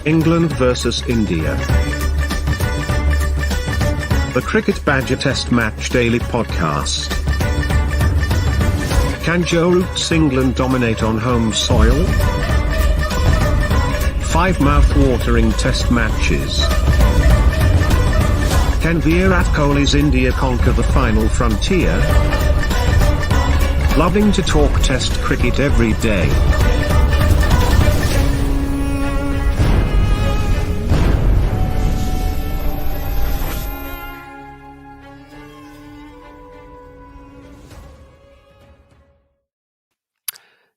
England versus India. The Cricket Badger Test Match Daily Podcast. Can Joe Root's England dominate on home soil? 5 mouth-watering Test matches. Can Virat Kohli's India conquer the final frontier? Loving to talk Test cricket every day.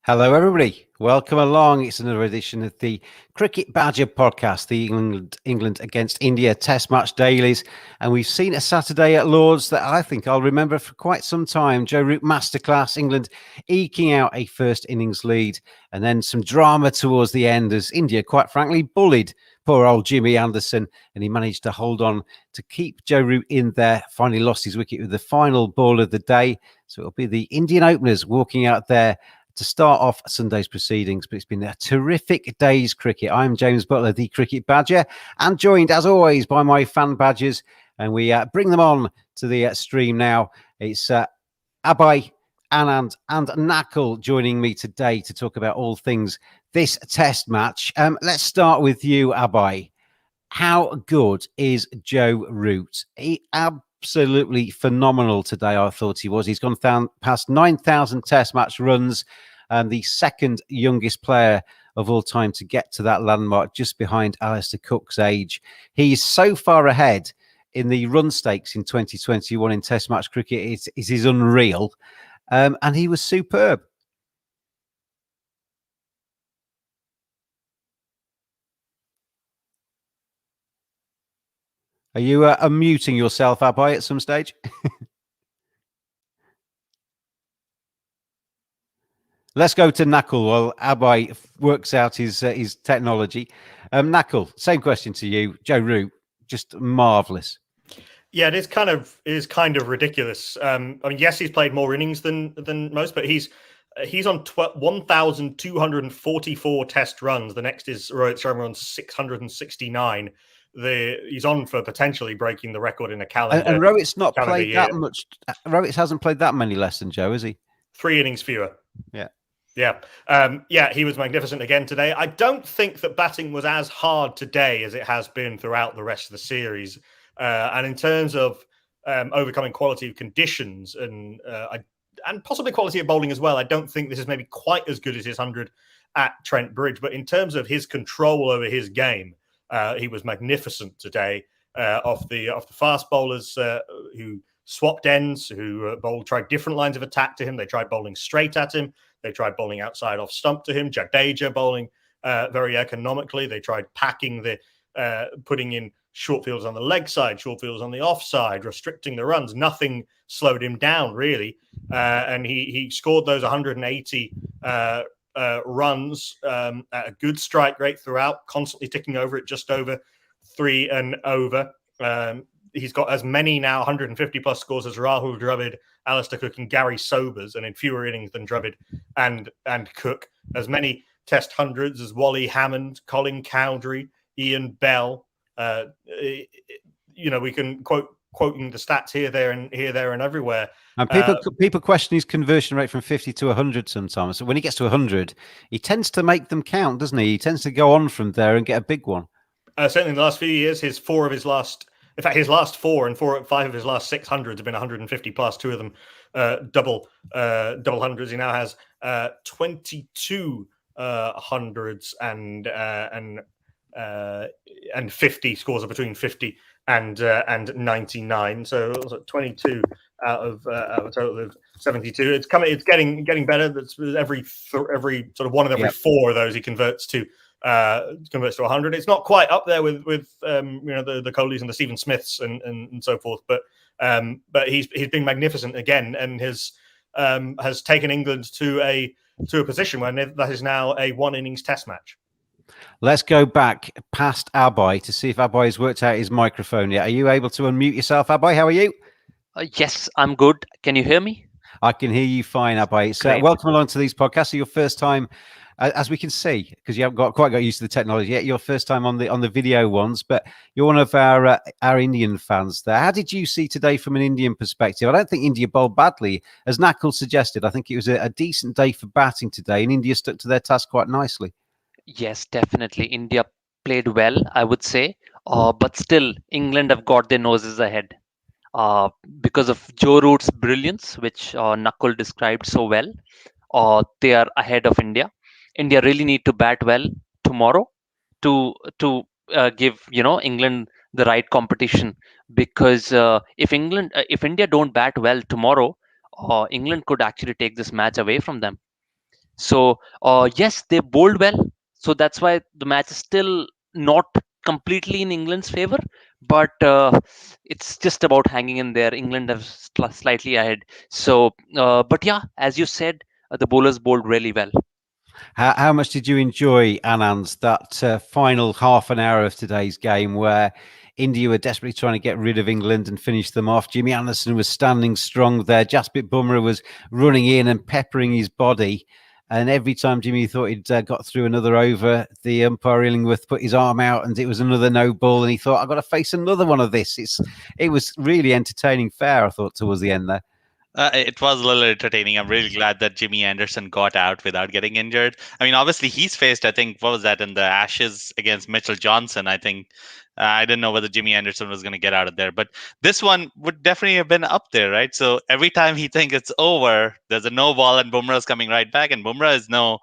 Hello, everybody. Welcome along. It's another edition of the Cricket Badger podcast, the England against India Test Match Dailies. And we've seen a Saturday at Lords that I think I'll remember for quite some time. Joe Root masterclass, England eking out a first innings lead, and then some drama towards the end as India, quite frankly, bullied poor old Jimmy Anderson, and he managed to hold on to keep Joe Root in there. Finally lost his wicket with the final ball of the day. So it'll be the Indian openers walking out there to start off Sunday's proceedings, but it's been a terrific day's cricket. I'm James Buttler, the Cricket Badger, and joined, as always, by my fan badgers, and we bring them on to the stream now. It's Abai, Anand, and Nakul joining me today to talk about all things this Test match. Let's start with you, Abai. How good is Joe Root? He absolutely phenomenal today, I thought he was. He's gone past 9,000 Test match runs, and the second youngest player of all time to get to that landmark, just behind Alistair Cook's age. He's so far ahead in the run stakes in 2021 in Test match cricket. It is unreal, and he was superb. Are you unmuting yourself, Abai, at some stage? Let's go to Nakul while Abai works out his technology. Nakul, same question to you. Joe Root, just marvellous. Yeah, it is kind of ridiculous. I mean, yes, he's played more innings than most, but he's on 1,244 Test runs. The next is Rohit Sharma on 669. He's on for potentially breaking the record in a calendar. And Rohit's not played year. that much. Rohit hasn't played that many less than Joe, has he? 3 innings fewer. Yeah. He was magnificent again today. I don't think that batting was as hard today as it has been throughout the rest of the series. And in terms of overcoming quality of conditions and possibly quality of bowling as well, I don't think this is maybe quite as good as his 100 at Trent Bridge. But in terms of his control over his game, he was magnificent today. Off the fast bowlers who swapped ends, who tried different lines of attack to him. They tried bowling straight at him. They tried bowling outside off stump to him. Jadeja bowling very economically. They tried packing putting in short fields on the leg side, short fields on the offside, restricting the runs. Nothing slowed him down, really. And he scored those 180 runs at a good strike rate throughout, constantly ticking over at just over 3 and over. He's got as many now 150 plus scores as Rahul Dravid, Alistair Cook, and Gary Sobers, and in fewer innings than Dravid and Cook. As many Test hundreds as Wally Hammond, Colin Cowdrey, Ian Bell. We can quoting the stats here, there, and everywhere. And people question his conversion rate from 50 to 100 sometimes. So when he gets to 100, he tends to make them count, doesn't he? He tends to go on from there and get a big one. Certainly in the last few years, his last 4 and 5 of his last 600s have been 150 plus. 2 of them double hundreds. He now has 22 hundreds and 50 scores are between 50 and 99. So 22 out of a total of 72. It's getting better. That's every sort of one of every 4 of those he converts to 100. It's not quite up there with the Kohlis and the Stephen Smiths and so forth, but he's been magnificent again, and has taken England to a position where that is now a 1 innings Test match. Let's go back past Abai to see if Abai has worked out his microphone yet. Are you able to unmute yourself, Abai? How are you? Yes, I'm good. Can you hear me? I can hear you fine, Abai. So welcome along to these podcasts. So your first time as we can see, because you haven't quite got used to the technology yet. Your first time on the video ones, but you're one of our Indian fans there. How did you see today from an Indian perspective? I don't think India bowled badly, as Nakul suggested. I think it was a decent day for batting today, and India stuck to their task quite nicely. Yes, definitely. India played well, I would say. But still, England have got their noses ahead. Uh, because of Joe Root's brilliance, which Nakul described so well, they are ahead of India. India really need to bat well tomorrow to give England the right competition. Because if India don't bat well tomorrow, England could actually take this match away from them. So yes, they bowled well. So that's why the match is still not completely in England's favor, but it's just about hanging in there. England have slightly ahead. So, but yeah, as you said, the bowlers bowled really well. How much did you enjoy, Anand, that final half an hour of today's game where India were desperately trying to get rid of England and finish them off? Jimmy Anderson was standing strong there. Jasprit Bumrah was running in and peppering his body. And every time Jimmy thought he'd got through another over, the umpire Illingworth put his arm out and it was another no ball. And he thought, I've got to face another one of this. It was really entertaining fare, I thought, towards the end there. It was a little entertaining. I'm really glad that Jimmy Anderson got out without getting injured. I mean, obviously, he's faced, I think, what was that in the Ashes against Mitchell Johnson? I think I didn't know whether Jimmy Anderson was going to get out of there, but this one would definitely have been up there, right? So every time he thinks it's over, there's a no ball, and Bumrah's coming right back, and Bumrah is no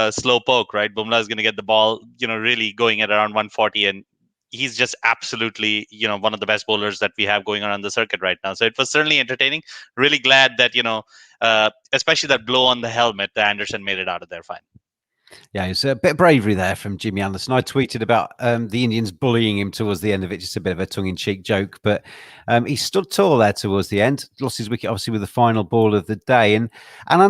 slow poke, right? Bumrah is going to get the ball, really going at around 140, and he's just absolutely, one of the best bowlers that we have going on the circuit right now. So it was certainly entertaining. Really glad that, especially that blow on the helmet, that Anderson made it out of there fine. Yeah, it's a bit of bravery there from Jimmy Anderson. I tweeted about the Indians bullying him towards the end of it, just a bit of a tongue-in-cheek joke. But he stood tall there towards the end. Lost his wicket, obviously, with the final ball of the day. And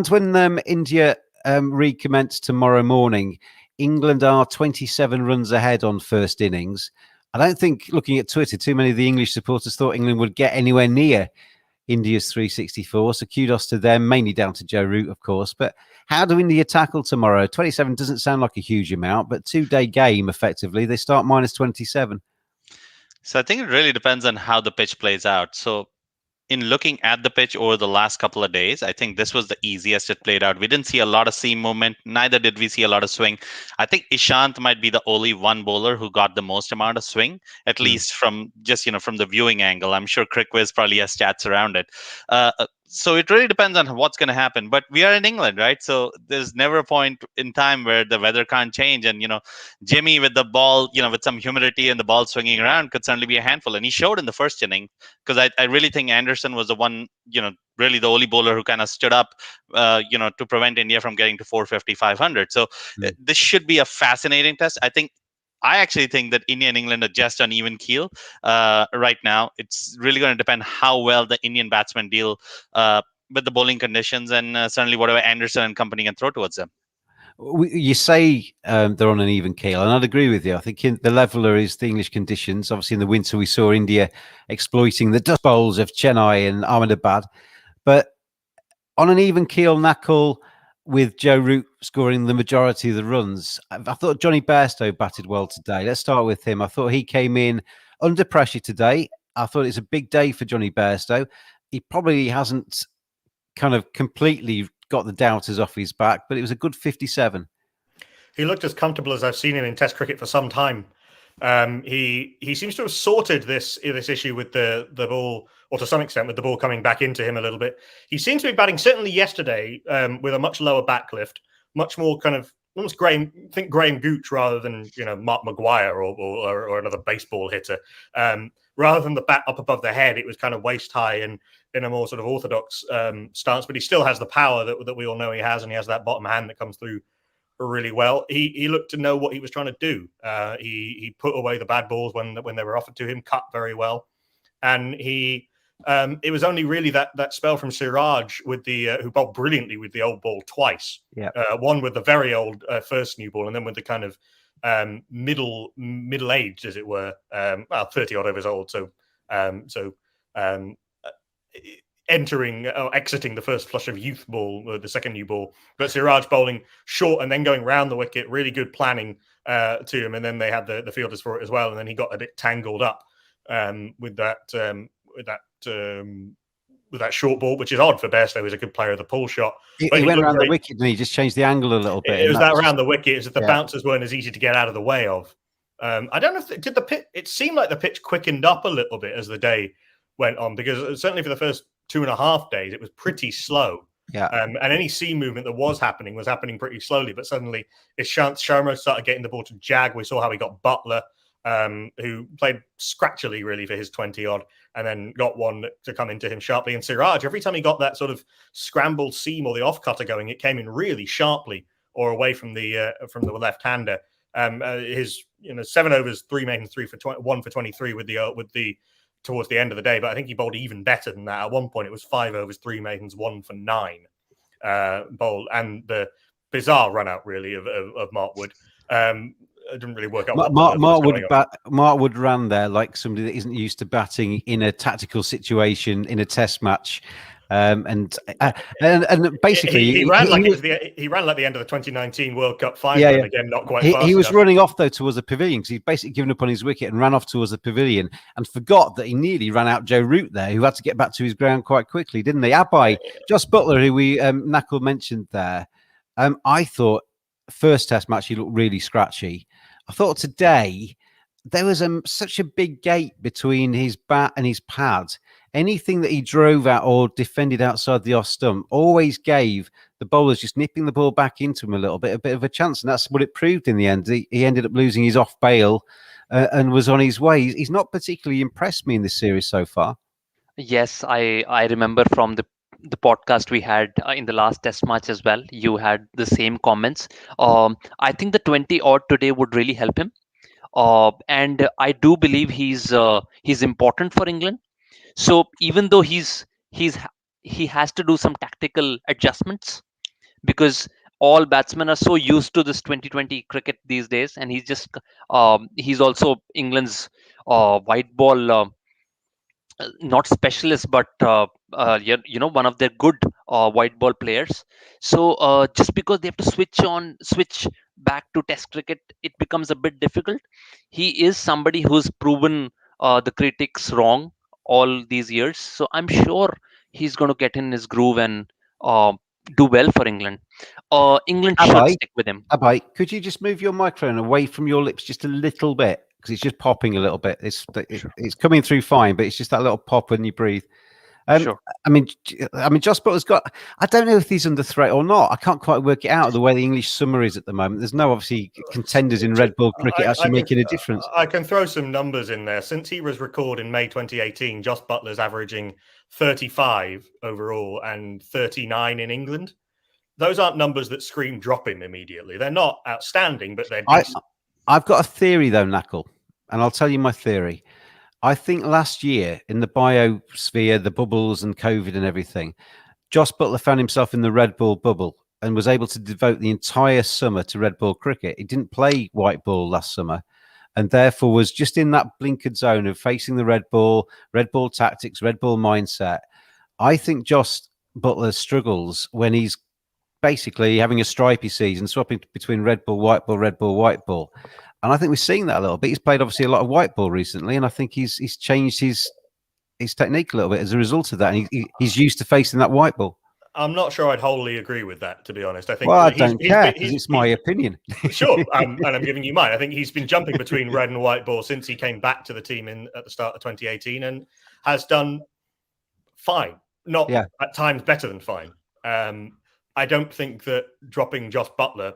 when India recommence tomorrow morning, England are 27 runs ahead on first innings. I don't think, looking at Twitter, too many of the English supporters thought England would get anywhere near India's 364. So kudos to them, mainly down to Joe Root, of course. But how do India tackle tomorrow? 27 doesn't sound like a huge amount, but 2-day game, effectively. They start minus 27. So I think it really depends on how the pitch plays out. So in looking at the pitch over the last couple of days, I think this was the easiest it played out. We didn't see a lot of seam movement. Neither did we see a lot of swing. I think Ishant might be the only one bowler who got the most amount of swing, at least from just, from the viewing angle. I'm sure CricViz probably has stats around it. So it really depends on what's going to happen. But we are in England, right? So there's never a point in time where the weather can't change. And, Jimmy with the ball, with some humidity and the ball swinging around could certainly be a handful. And he showed in the first inning, because I really think Anderson was the one, really the only bowler who kind of stood up, to prevent India from getting to 450, 500. So this should be a fascinating test. I actually think that India and England are just on even keel right now. It's really going to depend how well the Indian batsmen deal with the bowling conditions, and certainly whatever Anderson and company can throw towards them. You say they're on an even keel, and I'd agree with you. I think the leveler is the English conditions. Obviously, in the winter, we saw India exploiting the dust bowls of Chennai and Ahmedabad. But on an even keel, Nakul, with Joe Root scoring the majority of the runs, I thought Johnny Bairstow batted well today. Let's start with him. I thought he came in under pressure today. I thought it's a big day for Johnny Bairstow. He probably hasn't kind of completely got the doubters off his back, but it was a good 57. He looked as comfortable as I've seen him in Test cricket for some time. He seems to have sorted this issue with the ball, or to some extent with the ball coming back into him a little bit. He seems to be batting, certainly yesterday, with a much lower backlift, much more kind of almost Graham Gooch rather than Mark Maguire or another baseball hitter. Rather than the bat up above the head, it was kind of waist high and in a more sort of orthodox stance. But he still has the power that we all know he has, and he has that bottom hand that comes through really well. He looked to know what he was trying to do. He put away the bad balls when they were offered to him, cut very well, and it was only really that spell from Siraj with the who bowled brilliantly with the old ball twice. Yeah, one with the very old first new ball, and then with the kind of middle aged, as it were, 30 odd overs old. So exiting the first flush of youth ball, the second new ball. But Siraj bowling short and then going round the wicket, really good planning to him. And then they had the fielders for it as well. And then he got a bit tangled up with that short ball, which is odd for Bairstow, who's a good player of the pull shot. He went around the wicket and he just changed the angle a little bit. It was that around the wicket. Is that the bouncers weren't as easy to get out of the way of. I don't know if did the pitch. It seemed like the pitch quickened up a little bit as the day went on, because certainly for the first 2.5 days it was pretty slow. Yeah. And any seam movement that was happening pretty slowly. But suddenly, Ishant Sharma started getting the ball to Jag. We saw how he got Buttler, who played scratchily really for his 20 odd, and then got one to come into him sharply. And Siraj, every time he got that sort of scrambled seam or the off cutter going, it came in really sharply or away from the left hander. His 7 overs, 3 maidens, 1 for 23 with the towards the end of the day, but I think he bowled even better than that. At one point, it was 5 overs, 3 maidens, 1 for 9 bowled, and the bizarre run out really of Mark Wood. It didn't really work out. Mark Wood ran there like somebody that isn't used to batting in a tactical situation in a test match. And basically he ran like the end of the 2019 World Cup final. Yeah. Again, not quite. He was running off though towards the pavilion, because he'd basically given up on his wicket and ran off towards the pavilion and forgot that he nearly ran out Joe Root there, who had to get back to his ground quite quickly, didn't they? Abai, Josh Buttler, who we Knuckle mentioned there. I thought first test match he looked really scratchy. I thought today there was such a big gap between his bat and his pad. Anything that he drove at or defended outside the off stump always gave the bowlers just nipping the ball back into him a bit of a chance. And that's what it proved in the end. He ended up losing his off bail and was on his way. He's not particularly impressed me in this series so far. Yes, I remember from the podcast we had in the last test match as well. You had the same comments. I think the 20 odd today would really help him. And I do believe he's important for England. So even though he has to do some tactical adjustments, because all batsmen are so used to this 2020 cricket these days, and he's also England's white ball not specialist, but one of their good white ball players. So just because they have to switch back to test cricket, it becomes a bit difficult. He is somebody who's proven the critics wrong all these years, so I'm sure he's going to get in his groove and do well for England. England should stick with him. Abai, could you just move your microphone away from your lips just a little bit, because it's just popping a little bit. It's coming through fine, but it's just that little pop when you breathe. Sure. I mean, Josh Butler's got. I don't know if he's under threat or not. I can't quite work it out the way the English summer is at the moment. There's no obviously contenders in red ball cricket actually making a difference. I can throw some numbers in there. Since he was recorded in May 2018, Josh Butler's averaging 35 overall and 39 in England. Those aren't numbers that scream drop him immediately. They're not outstanding, but they're decent. I've got a theory though, Knuckle, and I'll tell you my theory. I think last year in the biosphere, the bubbles and COVID and everything, Josh Buttler found himself in the red ball bubble and was able to devote the entire summer to red ball cricket. He didn't play white ball last summer, and therefore was just in that blinkered zone of facing the red ball tactics, red ball mindset. I think Josh Buttler struggles when he's basically having a stripy season, swapping between red ball, white ball, red ball, white ball. And I think we're seeing that a little bit. He's played obviously a lot of white ball recently, and I think he's changed his technique a little bit as a result of that. And he's used to facing that white ball. I'm not sure I'd wholly agree with that, to be honest. I think. Well, I don't care because it's my opinion. Sure, and I'm giving you mine. I think he's been jumping between red and white ball since he came back to the team at the start of 2018, and has done fine. Not at times better than fine. I don't think that dropping Josh Buttler.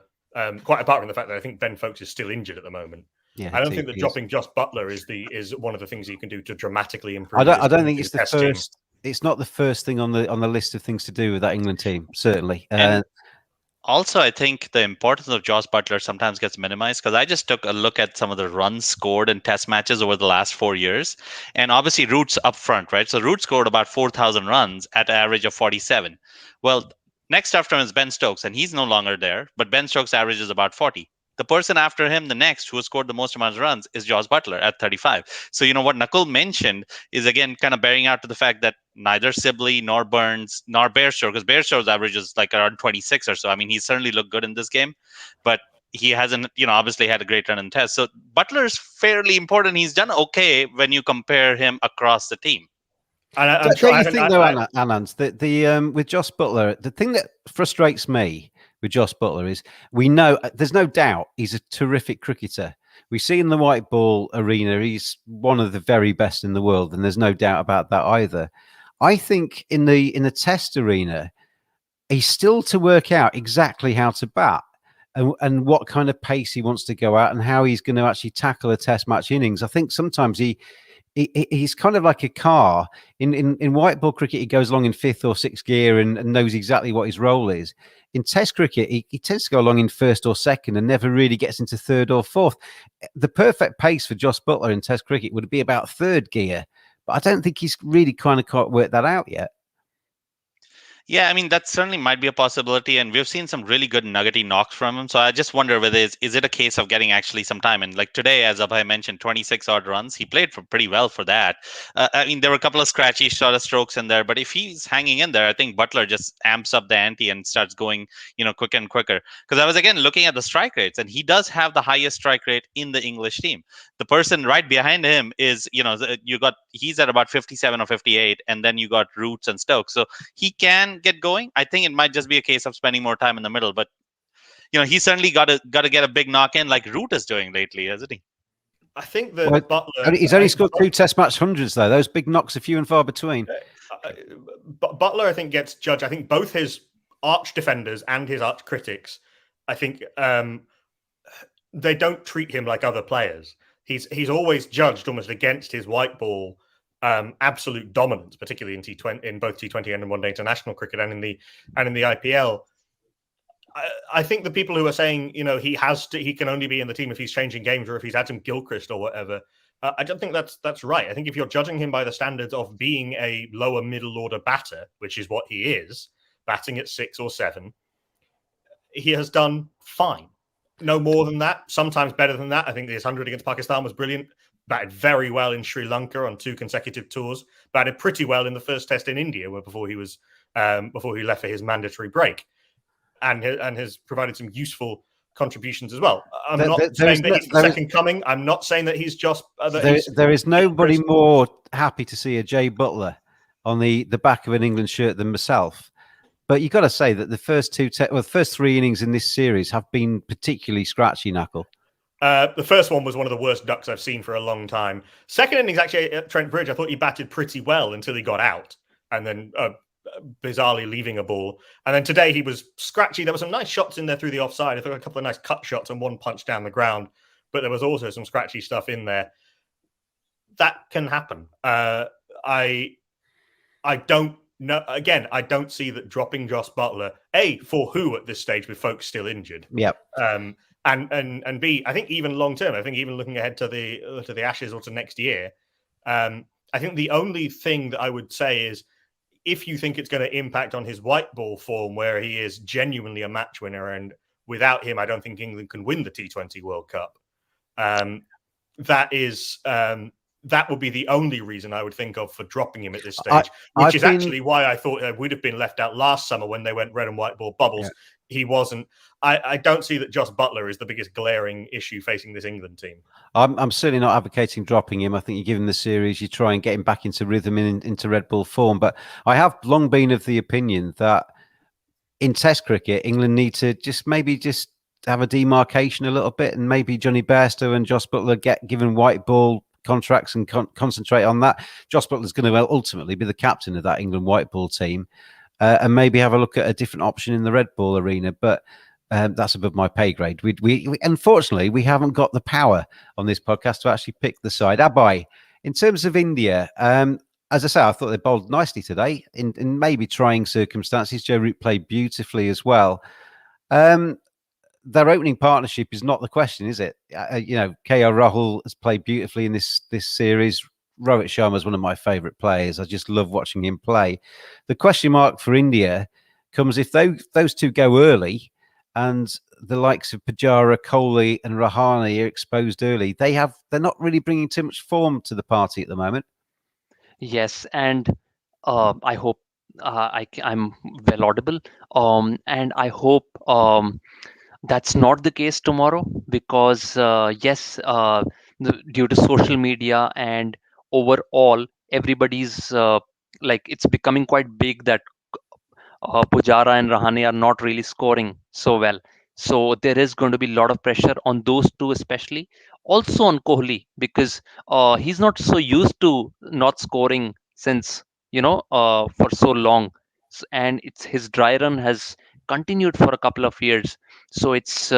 Quite apart from the fact that I think Ben Foakes is still injured at the moment. Yeah, I don't think that dropping Josh Buttler is one of the things you can do to dramatically improve. I don't think it's the first. Team. It's not the first thing on the list of things to do with that England team. Certainly. Also, I think the importance of Josh Buttler sometimes gets minimized, because I just took a look at some of the runs scored in test matches over the last 4 years. And obviously Root's up front, right? So Root scored about 4,000 runs at an average of 47. Well, next after him is Ben Stokes, and he's no longer there, but Ben Stokes' average is about 40. The person after him, the next, who has scored the most amount of runs, is Josh Buttler at 35. So, what Nakul mentioned is, again, kind of bearing out to the fact that neither Sibley nor Burns nor Bairstow, because Bairstow's average is like around 26 or so. I mean, he certainly looked good in this game, but he hasn't, obviously had a great run in Test. So Butler's fairly important. He's done okay when you compare him across the team. And I'm Don't sure you think, though, Anand, that the with Josh Buttler, the thing that frustrates me with Josh Buttler is we know there's no doubt he's a terrific cricketer. We see in the white ball arena he's one of the very best in the world, and there's no doubt about that either. I think in the Test arena, he's still to work out exactly how to bat and what kind of pace he wants to go at and how he's going to actually tackle a Test match innings. I think sometimes he's kind of like a car in white ball cricket. He goes along in fifth or sixth gear and knows exactly what his role is. In Test cricket, he tends to go along in first or second and never really gets into third or fourth. The perfect pace for Josh Buttler in Test cricket would be about third gear, but I don't think he's really kind of quite worked that out yet. Yeah, I mean, that certainly might be a possibility. And we've seen some really good nuggety knocks from him. So I just wonder whether is it a case of getting actually some time? And like today, as Abhay mentioned, 26 odd runs. He played for pretty well for that. I mean, there were a couple of scratchy sort of strokes in there. But if he's hanging in there, I think Buttler just amps up the ante and starts going, quicker and quicker. Because I was, again, looking at the strike rates, and he does have the highest strike rate in the English team. The person right behind him is, he's at about 57 or 58. And then you got Roots and Stokes. So he can get going. I think it might just be a case of spending more time in the middle, but he certainly got to get a big knock in like Root is doing lately, hasn't he? I think that Buttler, he's only scored 2 Test match hundreds though. Those big knocks are few and far between. Buttler, I think, gets judged. I think both his arch defenders and his arch critics, I think, they don't treat him like other players. He's always judged almost against his white ball absolute dominance, particularly in T20, in both T20 and in one-day international cricket, and in the IPL. I think the people who are saying he can only be in the team if he's changing games or if he's Adam Gilchrist or whatever, I don't think that's right. I think if you're judging him by the standards of being a lower middle order batter, which is what he is, batting at 6 or 7, he has done fine. No more than that. Sometimes better than that. I think his 100 against Pakistan was brilliant. Batted very well in Sri Lanka on 2 consecutive tours. Batted pretty well in the first Test in India, before he left for his mandatory break, and has provided some useful contributions as well. I'm not saying that he's the second coming. I'm not saying that he's just. There is nobody more happy to see a Jay Buttler on the back of an England shirt than myself. But you've got to say that the first 3 innings in this series have been particularly scratchy, Knuckle. The first one was one of the worst ducks I've seen for a long time. Second innings, actually, at Trent Bridge, I thought he batted pretty well until he got out, and then bizarrely leaving a ball. And then today he was scratchy. There were some nice shots in there through the offside. I thought a couple of nice cut shots and one punch down the ground, but there was also some scratchy stuff in there. That can happen. I don't know. Again, I don't see that dropping Josh Buttler, A, for who at this stage with folks still injured. Yep. And B, I think even long term, I think even looking ahead to the Ashes or to next year, I think the only thing that I would say is, if you think it's going to impact on his white ball form, where he is genuinely a match winner, and without him, I don't think England can win the T20 World Cup. That would be the only reason I would think of for dropping him at this stage, which is actually why I thought I would have been left out last summer when they went red and white ball bubbles. Yeah. He wasn't. I don't see that Josh Buttler is the biggest glaring issue facing this England team. I'm certainly not advocating dropping him. I think you give him the series, you try and get him back into rhythm and into red ball form. But I have long been of the opinion that in Test cricket, England need to just have a demarcation a little bit, and maybe Johnny Bairstow and Josh Buttler get given white ball contracts and concentrate on that. Josh Butler's going to ultimately be the captain of that England white ball team, and maybe have a look at a different option in the red ball arena. But that's above my pay grade. We unfortunately, we haven't got the power on this podcast to actually pick the side. Abhay, in terms of India, as I say, I thought they bowled nicely today in maybe trying circumstances. Joe Root played beautifully as well. Their opening partnership is not the question, is it? KR Rahul has played beautifully in this series. Rohit Sharma is one of my favourite players. I just love watching him play. The question mark for India comes if those two go early and the likes of Pujara, Kohli, and Rahane are exposed early. They're not really bringing too much form to the party at the moment. Yes, and I hope I'm well audible. And I hope that's not the case tomorrow because yes, due to social media and overall, everybody's like it's becoming quite big that Pujara and Rahane are not really scoring so well. So there is going to be a lot of pressure on those two, especially. Also on Kohli, because he's not so used to not scoring since, for so long. And it's his dry run has continued for a couple of years. So it's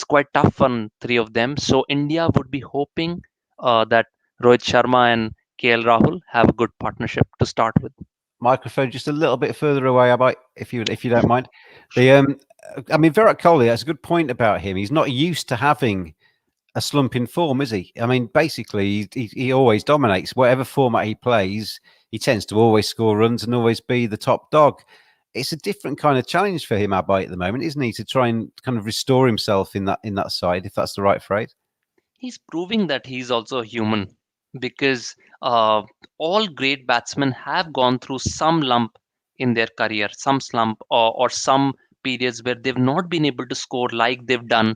quite tough on three of them. So India would be hoping that Rohit Sharma and KL Rahul have a good partnership to start with. Microphone just a little bit further away, if you don't mind. I mean, Virat Kohli. That's a good point about him. He's not used to having a slump in form, is he? I mean, basically, he always dominates whatever format he plays. He tends to always score runs and always be the top dog. It's a different kind of challenge for him, Abai, at the moment, isn't he? To try and kind of restore himself in that side, if that's the right phrase. He's proving that he's also a human because all great batsmen have gone through some lump in their career, some slump or some periods where they've not been able to score like they've done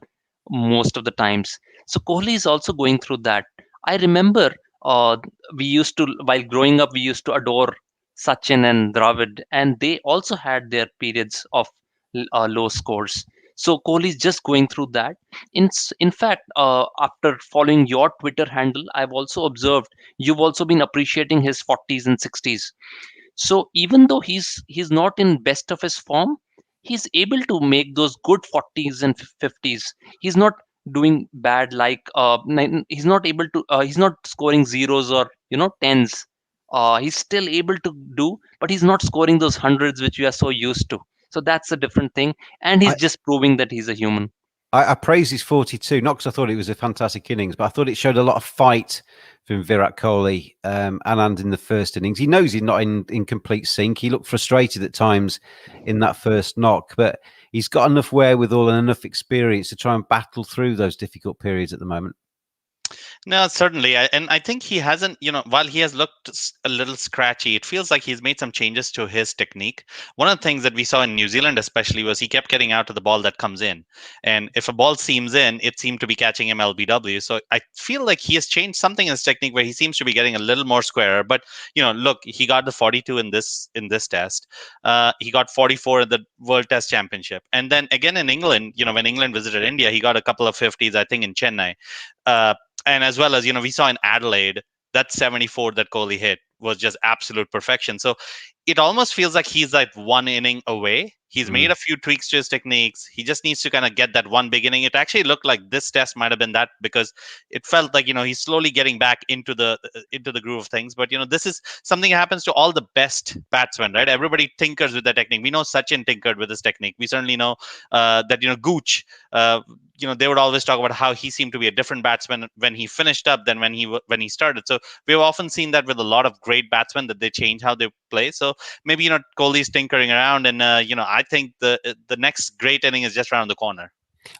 most of the times. So Kohli is also going through that. I remember we used to, while growing up, we used to adore Sachin and Dravid, and they also had their periods of low scores. So Kohli is just going through that. In fact, after following your Twitter handle, I've also observed you've also been appreciating his 40s and 60s. So even though he's not in best of his form, he's able to make those good 40s and 50s. He's not doing bad like he's not able to he's not scoring zeros or tens. He's still able to do, but he's not scoring those hundreds which we are so used to. So that's a different thing, and he's just proving that he's a human. I praise his 42, not because I thought it was a fantastic innings, but I thought it showed a lot of fight from Virat Kohli and in the first innings. He knows he's not in complete sync. He looked frustrated at times in that first knock, but he's got enough wherewithal and enough experience to try and battle through those difficult periods at the moment. No, certainly. And I think he hasn't, while he has looked a little scratchy, it feels like he's made some changes to his technique. One of the things that we saw in New Zealand, especially, was he kept getting out to the ball that comes in. And if a ball seems in, it seemed to be catching him LBW. So I feel like he has changed something in his technique where he seems to be getting a little more squarer. But, look, he got the 42 in this test. He got 44 in the World Test Championship. And then again in England, when England visited India, he got a couple of 50s, I think, in Chennai. And as well as, we saw in Adelaide, that 74 that Kohli hit was just absolute perfection. So it almost feels like he's like one inning away. He's made a few tweaks to his techniques. He just needs to kind of get that one big inning. It actually looked like this test might have been that, because it felt like, he's slowly getting back into the groove of things. But, this is something that happens to all the best batsmen, right? Everybody tinkers with their technique. We know Sachin tinkered with his technique. We certainly know that, Gooch, they would always talk about how he seemed to be a different batsman when he finished up than when he started. So we've often seen that with a lot of great batsmen, that they change how they play. So maybe Kohli's tinkering around, and I think the next great inning is just around the corner.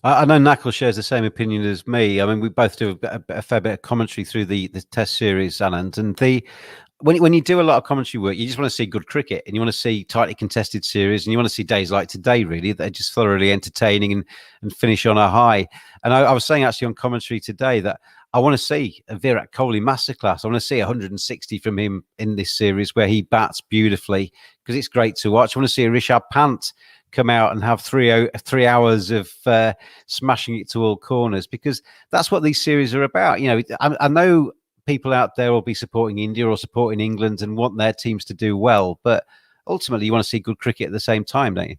I know Knuckle shares the same opinion as me. I mean, we both do a fair bit of commentary through the Test series, Anand, and when you do a lot of commentary work, you just want to see good cricket, and you want to see tightly contested series, and you want to see days like today, really, that are just thoroughly entertaining and finish on a high. And I was saying actually on commentary today that I want to see a Virat Kohli masterclass. I want to see 160 from him in this series where he bats beautifully, because it's great to watch. I want to see a Rishabh Pant come out and have 3 hours of smashing it to all corners, because that's what these series are about. I know people out there will be supporting India or supporting England and want their teams to do well, but ultimately you want to see good cricket at the same time, don't you?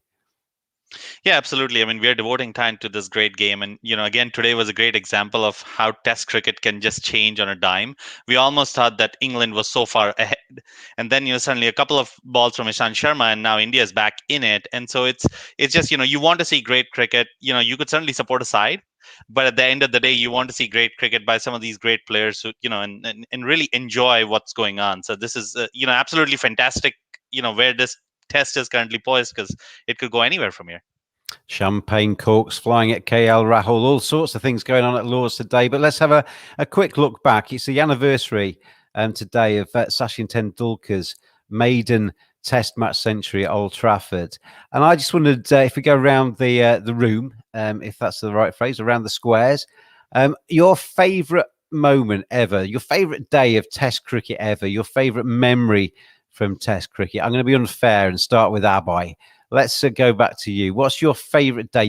Yeah, absolutely. I mean, we are devoting time to this great game. And, again, today was a great example of how Test cricket can just change on a dime. We almost thought that England was so far ahead. And then, suddenly a couple of balls from Ishant Sharma, and now India is back in it. And so it's just, you want to see great cricket. You could certainly support a side, but at the end of the day, you want to see great cricket by some of these great players who, and really enjoy what's going on. So this is, absolutely fantastic, where this test is currently poised, because it could go anywhere from here. Champagne corks flying at KL Rahul, all sorts of things going on at Lords today. But let's have a quick look back. It's the anniversary today of Sachin Tendulkar's maiden Test match century at Old Trafford. And I just wondered if we go around the room, if that's the right phrase, around the squares, your favourite moment ever, your favourite day of Test cricket ever, your favourite memory from Test cricket. I'm going to be unfair and start with Abai. Let's go back to you. What's your favourite day?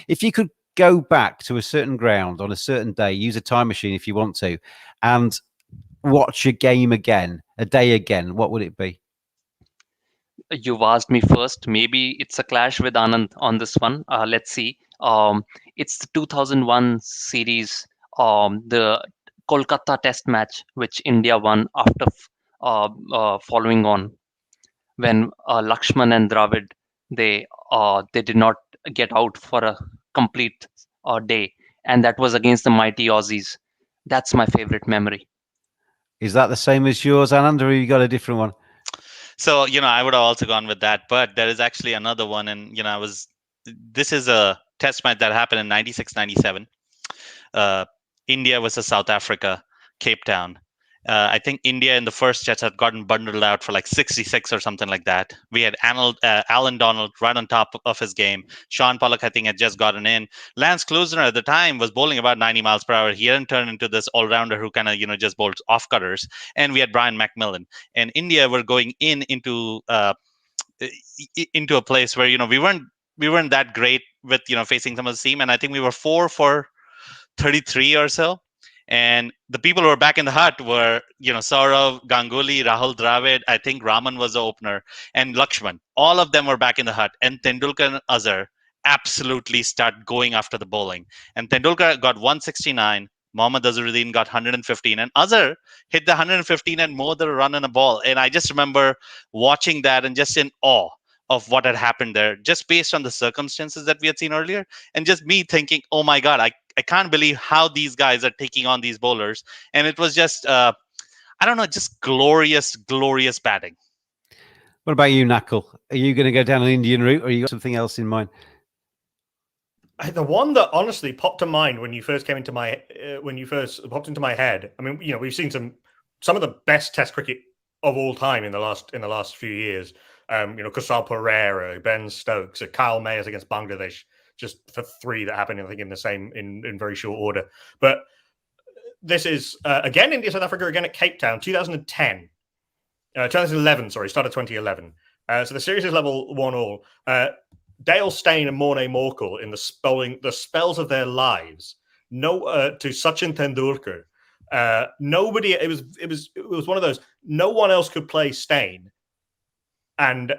If you could go back to a certain ground on a certain day, use a time machine if you want to, and watch a game again, a day again, what would it be? You've asked me first. Maybe it's a clash with Anand on this one. Let's see. It's the 2001 series, the Kolkata Test match, which India won after following on when Lakshman and Dravid they did not get out for a complete day, and that was against the mighty Aussies. That's my favorite memory. Is that the same as yours, Anand, or you got a different one? So, I would have also gone with that, but there is actually another one. And, this is a test match that happened in 96, 97. India versus South Africa, Cape Town. I think India in the first test had gotten bundled out for like 66 or something like that. We had Alan Donald right on top of his game. Sean Pollock, I think, had just gotten in. Lance Klusener at the time was bowling about 90 miles per hour. He hadn't turned into this all-rounder who kind of, just bowled off-cutters. And we had Brian McMillan. And India were going into a place where, we weren't that great with, facing some of the seam. And I think we were 4 for 33 or so. And the people who were back in the hut were, Saurav, Ganguly, Rahul Dravid. I think Raman was the opener, and Lakshman. All of them were back in the hut. And Tendulkar and Azhar absolutely start going after the bowling. And Tendulkar got 169. Mohammad Azharuddin got 115. And Azhar hit the 115 and more than a run and a ball. And I just remember watching that and just in awe of what had happened there, just based on the circumstances that we had seen earlier. And just me thinking, oh my God, I can't believe how these guys are taking on these bowlers. And it was just, I don't know, just glorious, glorious batting. What about you, Nakul? Are you going to go down an Indian route, or you got something else in mind? The one that honestly popped to mind when you first came into my, popped into my head. I mean, we've seen some of the best Test cricket of all time in the last few years. Kusal Perera, Ben Stokes, Kyle Mayers against Bangladesh. Just for 3 that happened, I think, in very short order. But this is, again, India-South Africa, again at Cape Town, 2011, started 2011. So the series is level 1-1. Dale Steyn and Morne Morkel in the spells of their lives. To Sachin Tendulkar. Nobody, it was one of those, no one else could play Steyn. And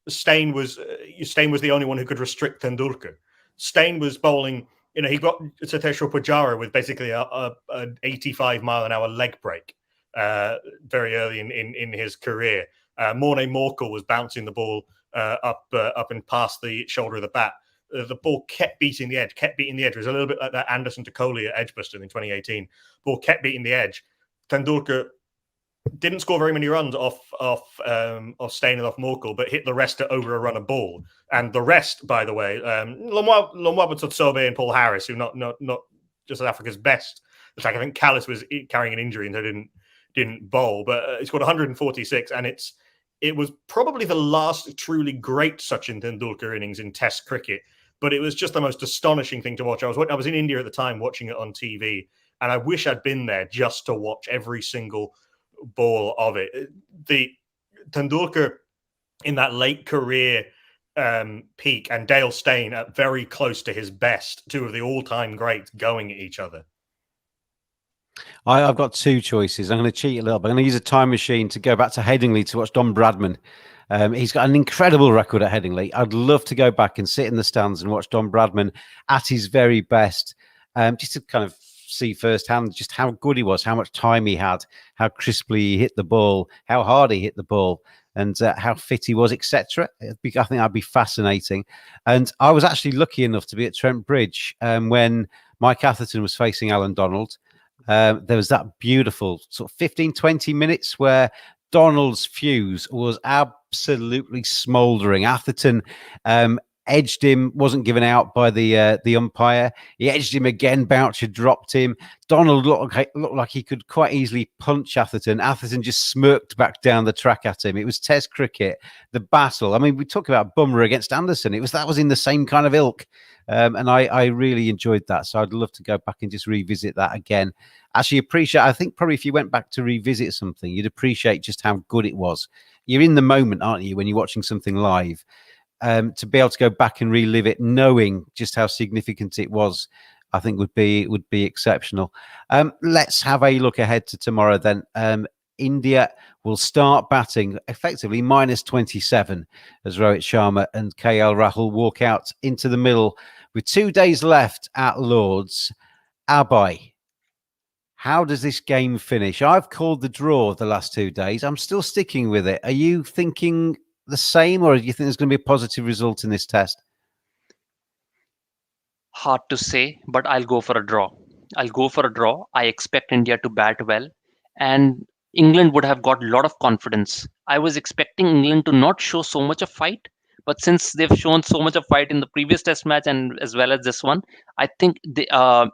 Steyn was the only one who could restrict Tendulkar. Steyn was bowling, he got Sateshwar Pujara with basically an 85 mile an hour leg break very early in his career. Morne Morkel was bouncing the ball up and past the shoulder of the bat. The ball kept beating the edge. It was a little bit like that Anderson to Kohli at Edgbaston in 2018. Ball kept beating the edge. Tendulkar didn't score very many runs off Steyn and off Morkel, but hit the rest at over a run a ball. And the rest, by the way, Lonwaba Tsotsobe and Paul Harris, who not just Africa's best attack. I think Callis was carrying an injury and so didn't bowl, but he scored 146, and it was probably the last truly great Sachin Tendulkar innings in Test cricket. But it was just the most astonishing thing to watch. I was in India at the time watching it on TV, and I wish I'd been there just to watch every single ball of it. The Tendulkar in that late career peak, and Dale Steyn at very close to his best, 2 of the all-time greats going at each other. I've got 2 choices. I'm going to cheat a little bit. I'm going to use a time machine to go back to Headingley to watch Don Bradman. He's got an incredible record at Headingley. I'd love to go back and sit in the stands and watch Don Bradman at his very best, just to kind of see firsthand just how good he was, how much time he had, how crisply he hit the ball, how hard he hit the ball, and how fit he was, etc. I think that'd be fascinating. And I was actually lucky enough to be at Trent Bridge when Mike Atherton was facing Alan Donald. There was that beautiful sort of 15, 20 minutes where Donald's fuse was absolutely smouldering. Atherton edged him, wasn't given out by the umpire. He edged him again. Boucher dropped him. Donald looked like he could quite easily punch Atherton. Atherton just smirked back down the track at him. It was Test cricket, the battle. I mean, we talk about Bumrah against Anderson. That was in the same kind of ilk. And I really enjoyed that. So I'd love to go back and just revisit that again. Actually I think probably if you went back to revisit something, you'd appreciate just how good it was. You're in the moment, aren't you, when you're watching something live? To be able to go back and relive it, knowing just how significant it was, I think would be exceptional. Let's have a look ahead to tomorrow then. India will start batting effectively -27 as Rohit Sharma and KL Rahul walk out into the middle with 2 days left at Lord's. Abai, how does this game finish? I've called the draw the last 2 days. I'm still sticking with it. Are you thinking the same, or do you think there's going to be a positive result in this test? Hard to say, but I'll go for a draw. I expect India to bat well, and England would have got a lot of confidence. I was expecting England to not show so much of fight, but since they've shown so much of fight in the previous test match and as well as this one, I think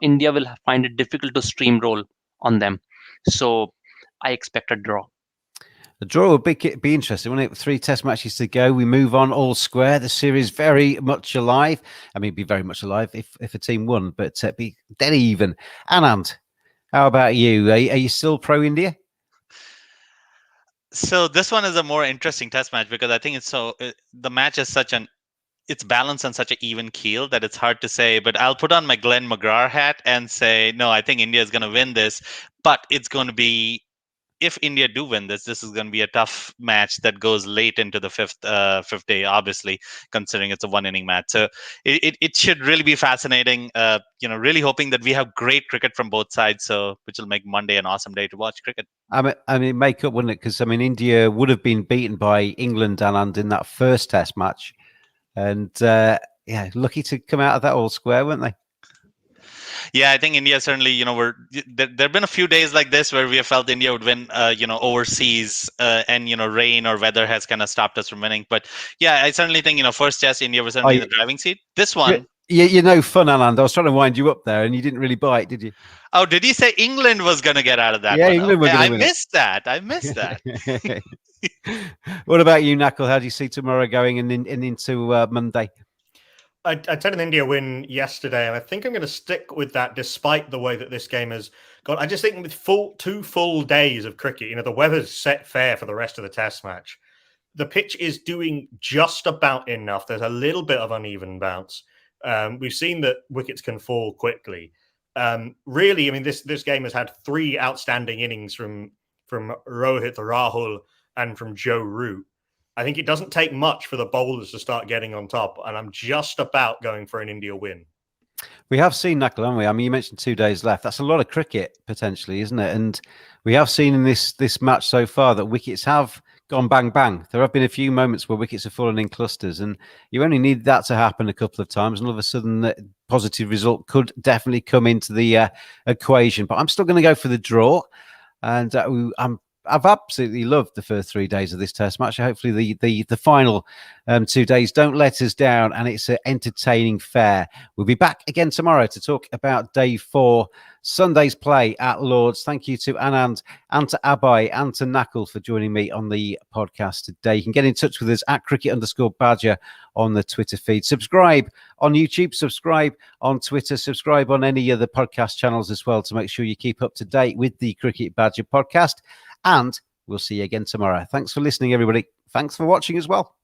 India will find it difficult to steamroll on them. So I expect a draw. The draw would be interesting, wouldn't it? 3 test matches to go. We move on all square. The series very much alive. I mean, be very much alive if a team won, but be dead even. Anand, how about you? Are you still pro India? So this one is a more interesting test match because I think the match is it's balanced on such an even keel that it's hard to say. But I'll put on my Glenn McGrath hat and say, no, I think India is going to win this, but it's going to be, if India do win this is going to be a tough match that goes late into the fifth day, obviously, considering it's a 1-inning match. So it should really be fascinating. Really hoping that we have great cricket from both sides, which will make Monday an awesome day to watch cricket. I mean, make up, wouldn't it? Because India would have been beaten by England and in that first Test match, and lucky to come out of that all square, weren't they? Yeah, I think India certainly, there have been a few days like this where we have felt India would win, overseas, and, rain or weather has kind of stopped us from winning. But yeah, I certainly think, first test, India was certainly in the driving seat. This one. You're no fun, Anand. I was trying to wind you up there and you didn't really bite, did you? Oh, did you say England was going to get out of that one? England were going to win. I missed that. What about you, Knuckle? How do you see tomorrow going and into Monday? I said an India win yesterday, and I think I'm going to stick with that despite the way that this game has gone. I just think with 2 full days of cricket, the weather's set fair for the rest of the test match. The pitch is doing just about enough. There's a little bit of uneven bounce. We've seen that wickets can fall quickly. Really, I mean, this game has had 3 outstanding innings from Rohit, Rahul, and from Joe Root. I think it doesn't take much for the bowlers to start getting on top, and I'm just about going for an India win. We have seen, Knuckle, haven't we? I mean, you mentioned 2 days left. That's a lot of cricket, potentially, isn't it? And we have seen in this match so far that wickets have gone bang, bang. There have been a few moments where wickets have fallen in clusters, and you only need that to happen a couple of times, and all of a sudden, the positive result could definitely come into the equation. But I'm still going to go for the draw, and I've absolutely loved the first 3 days of this test match. Hopefully the final 2 days don't let us down, and it's an entertaining fair. We'll be back again tomorrow to talk about day 4, Sunday's play at Lord's. Thank you to Anand and to Abai and to Knuckle for joining me on the podcast today. You can get in touch with us at cricket_badger on the Twitter feed. Subscribe on YouTube, subscribe on Twitter, subscribe on any other podcast channels as well to make sure you keep up to date with the Cricket Badger podcast. And we'll see you again tomorrow. Thanks for listening, everybody. Thanks for watching as well.